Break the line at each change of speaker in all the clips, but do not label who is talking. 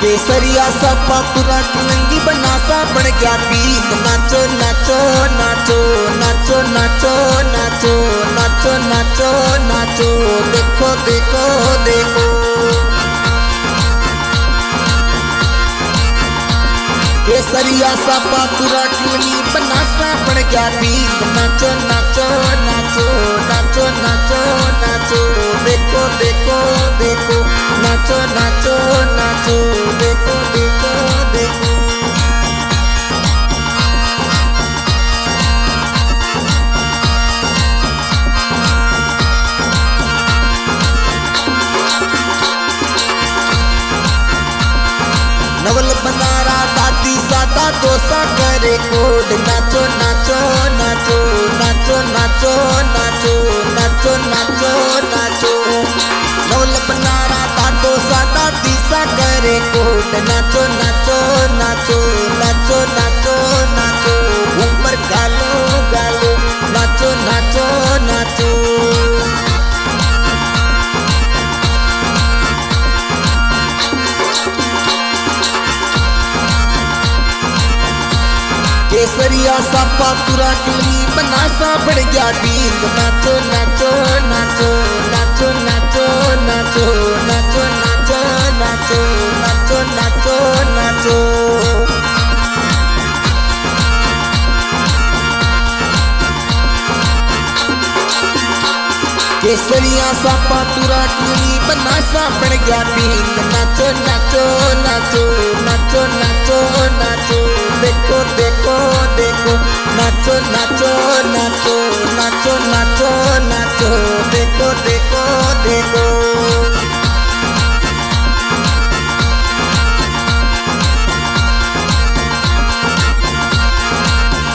केसरिया सा पापुरा कलंगी बनासा बन गया पीत। नाचो नाचो नाचो नाचो नाचो नाचो नाचो नाचो नाचो देखो देखो देखो। केसरिया सा पापुरा कलंगी बनासा बन गया पीत। नाचो नाचो नाचो नाचो नाचो नाचो देखो देखो देखो नाचो नाचो नाचो देखो देखो देखो। नवल बनारा दादी सादा दोसा करे कोड। नाचो नाचो नाचो नाचो नाचो नाचो नाचो नाचो नाचो। नवल बनारा दादो सादा दिशा करे कोड। नाचो नाचो नाचो नाचो नाचो नाचो ऊपर गालो गालो नाचो नाचो नाचो। केसरिया सा पापुरा कलंगी बनासा बढ़ गया पीत। नाचो नाचो नाचो नाचो नाचो नाचो नाचो नाचो नाचो नाचो नाचो नाचो। केसरिया सा पापुरा कलंगी बनासा बढ़ गया पीत। नाचो नाचो नाचो नाचो नाचो नाचो देखो देखो देखो नाचो नाचो नाचो नाचो नाचो नाचो देखो देखो देखो।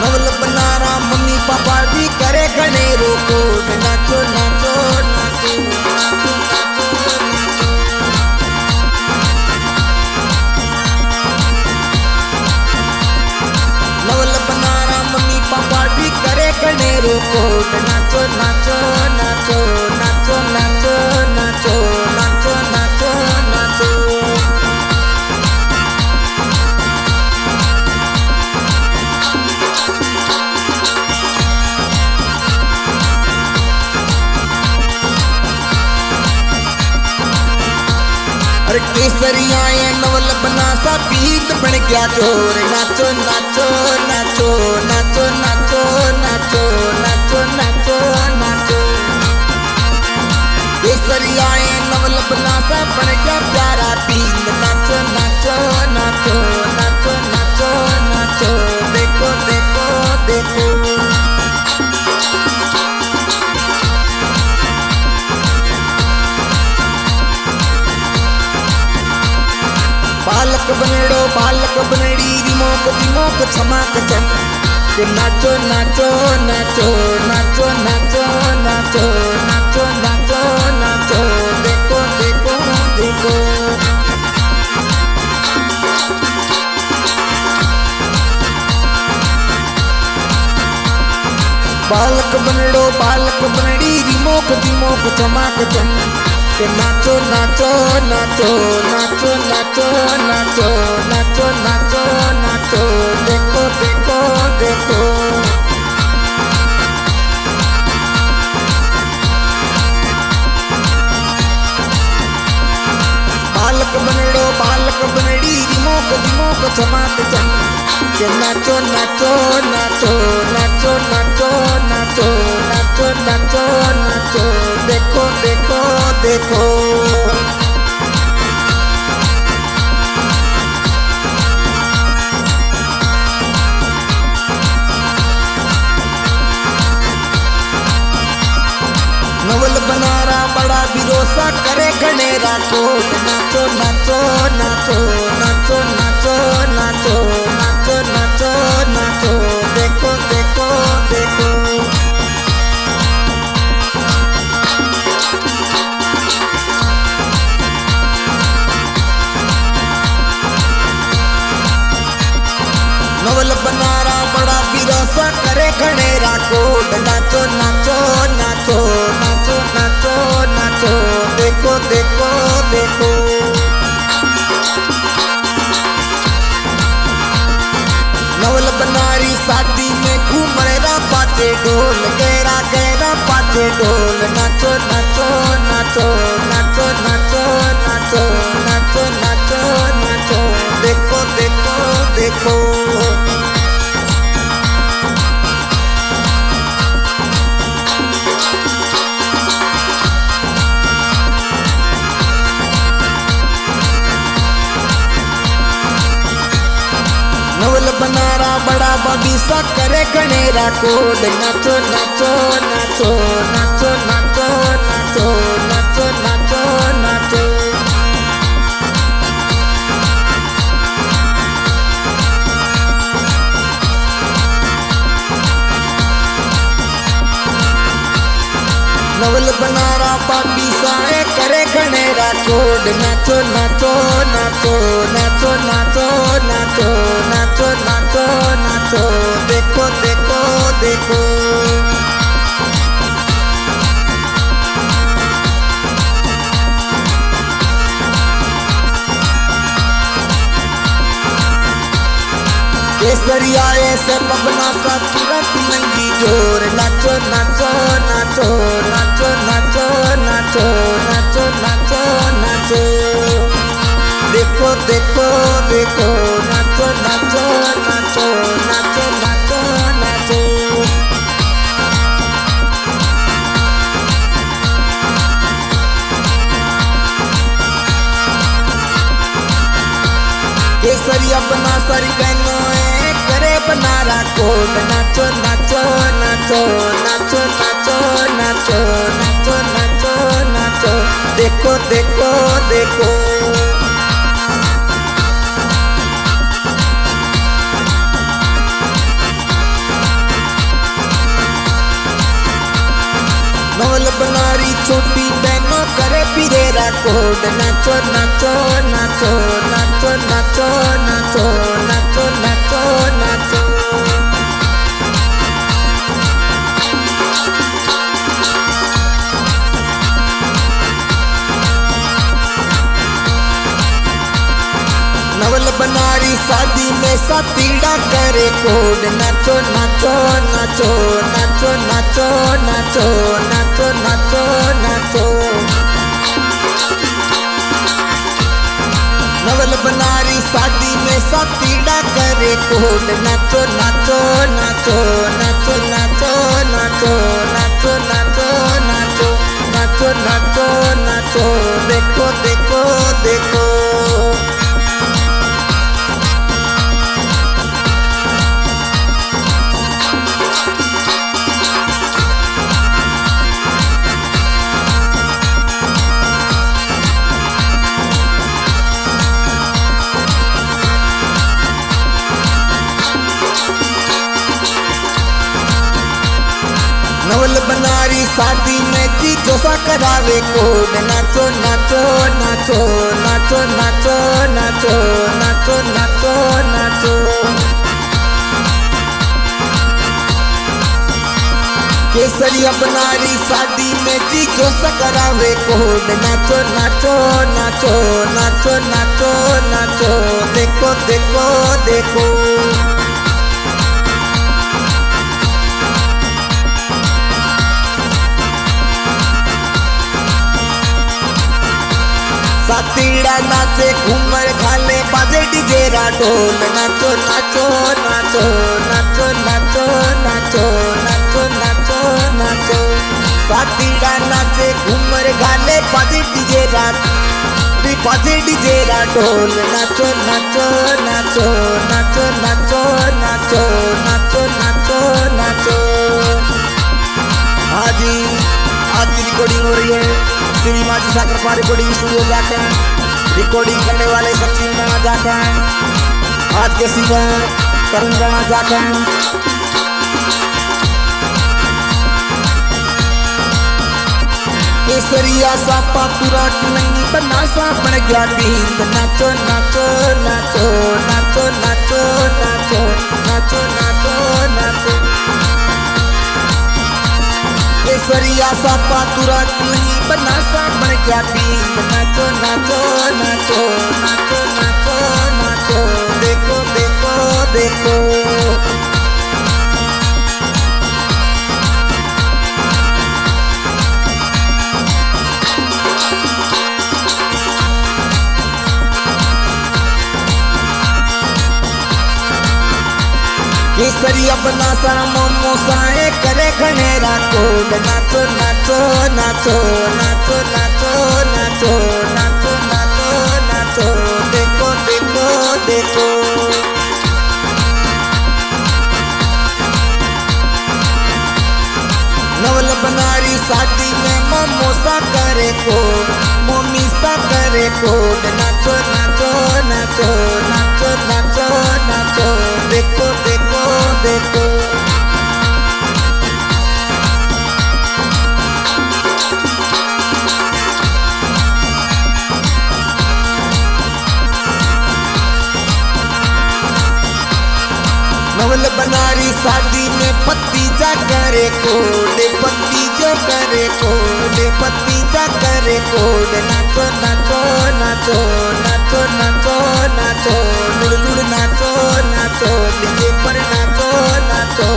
नवल बनारा मम्मी पापा भी करे घने रोको। नाचो नाचो नाचो नाचो नाचो नाचो। नवल बनारा मम्मी पापा भी करे घने रोको। नाचो नाचो नाचो नाचो नाचो नाचो नाचो नाचो नाचो। अरे केसरिया नवल बनासा पीत बन गया चोर। नाचो नाचो नाचो नाचो नाचो नाचो नाचो नाचो नाचो। केसरिया नवल बनासा बन गया प्यारा पीत। नाचो नाचो नाचो नाचो नाचो नाचो देखो देखो देखो। बालक बनेड़ो बालक बनेड़ी रिमोक दिमोक छमाक चम। के नाचो नाचो नाचो नाचो नाचो नाचो नाचो नाचो नाचो देखो देखो देखो। बालक बनेड़ो बालक बनेड़ी रिमोक दिमोक छमाक चम। के नाचो नाचो नाचो नाचो नाचो नाचो नाचो नाचो नाचो देखो देखो देखो। बालक बनेड़ो बालक बनेड़ी रिमोक दिमोक छमाक चम। के नाचो नाचो नाचो नाचो नाचो नाचो नाचो नाचो नाचो देखो देखो देखो। नवल बनारा बड़ा बिरोसा करे घनेरा कोट। नाचो नाचो नाचो नाचो नाचो नाचो नाचो नाचो नाचो देखो देखो देखो। नवल बनारा बड़ा बिरोसा करे घनेरा कोट। नाचो नाचो नाचो नाचो नाचो नाचो देखो देखो देखो। ढोल गहरा गहरा बाजे ढोल नाचो नाचो नाचो नाचो नाचो नाचो नाचो नाचो नाचो देखो देखो देखो नवल बनारा बड़ा बगीचा करे गणेरा कोड नाचो नाचो नाचो नाचो नाचो नाचो नाचो नाचो नाचो नवल बनारा बगीचा करे गणेरा कोड नाचो नाचो नाचो नाचो नाचो नाचो नाचो नाचो नाचो देखो देखो देखो केसरिया ऐसे पबना सा तुरंत नंगी जोर नाचो नाचो नाचो नाचो नाचो नाचो नाचो नाचो नाचो देखो देखो देखो नाचो नाचो नाचो नाचो नाचो नाचो केसरिया बना सारी बहनों करे बनारा कोड नाचो नाचो नाचो नाचो नाचो नाचो नाचो नाचो नाचो देखो देखो देखो नवल बनारी छोटी बहनों करे पिरेरा कोड नाचो नाचो नाचो नाचो नाचो नाचो नाचो नाचो नाचो नवल बनारी शादी में सातीड़ा करे कोड नाचो नाचो नाचो नाचो नाचो नाचो नाचो नाचो नाचो नवल बनारी शादी में सातीड़ा करे कोड नाचो नाचो नाचो नाचो नाचो नाचो नाचो नाचो नाचो नाचो नाचो नाचो देखो देखो देखो नवल बनारी शादी में जी जोसा करावे कोड नाचो नाचो नाचो नाचो नाचो नाचो नाचो नाचो नाचो केसरिया बनारी शादी में जी जोसा करावे कोड नाचो नाचो नाचो नाचो नाचो नाचो देखो देखो देखो सातीड़ा नाचे घूमर घाले बाजे डीजेरा ढोल नाचो नाचो नाचो नाचो नाचो नाचो नाचो नाचो नाचो सातीड़ा नाचे घूमर घाले बाजे डीजेरा ढोल नाचो नाचो नाचो नाचो नाचो नाचो नाचो नाचो नाचो हाँ जी आज की रिकॉर्डिंग हो रही है श्री माजी साकरपा रिकॉर्डिंग स्टूडियो जाके रिकॉर्डिंग करने वाले सचिन राणा जाके आज के सिंगर करण राणा जाके केसरिया सापा पूरा नंगी बना सा बन गया बींद नाचो नाचो नाचो नाचो नाचो नाचो नाचो नाचो नाचो केसरिया सापा तुरा नंगी बना सा बन गया बींद नाचो नाचो नाचो नाचो नाचो नाचो देखो देखो देखो सरिया बना सारा मोमो साए करे घनेरा कोड नाचो नाचो नाचो नाचो नाचो नाचो नाचो नाचो नाचो देखो देखो देखो नवल बनारी शादी में मोमो सा करे कोड मोमी सा करे कोड नाचो नाचो नाचो नाचो नाचो नाचो देखो देखो देखो नवल बनारी शादी में पति जा करे कोड पति जो करे कोड पति जा करे कोड नाचो नाचो नाचो नाचो नाचो नाचो लुड़ लुड़ नाचो नाचो डीजे पर नाचो नाचो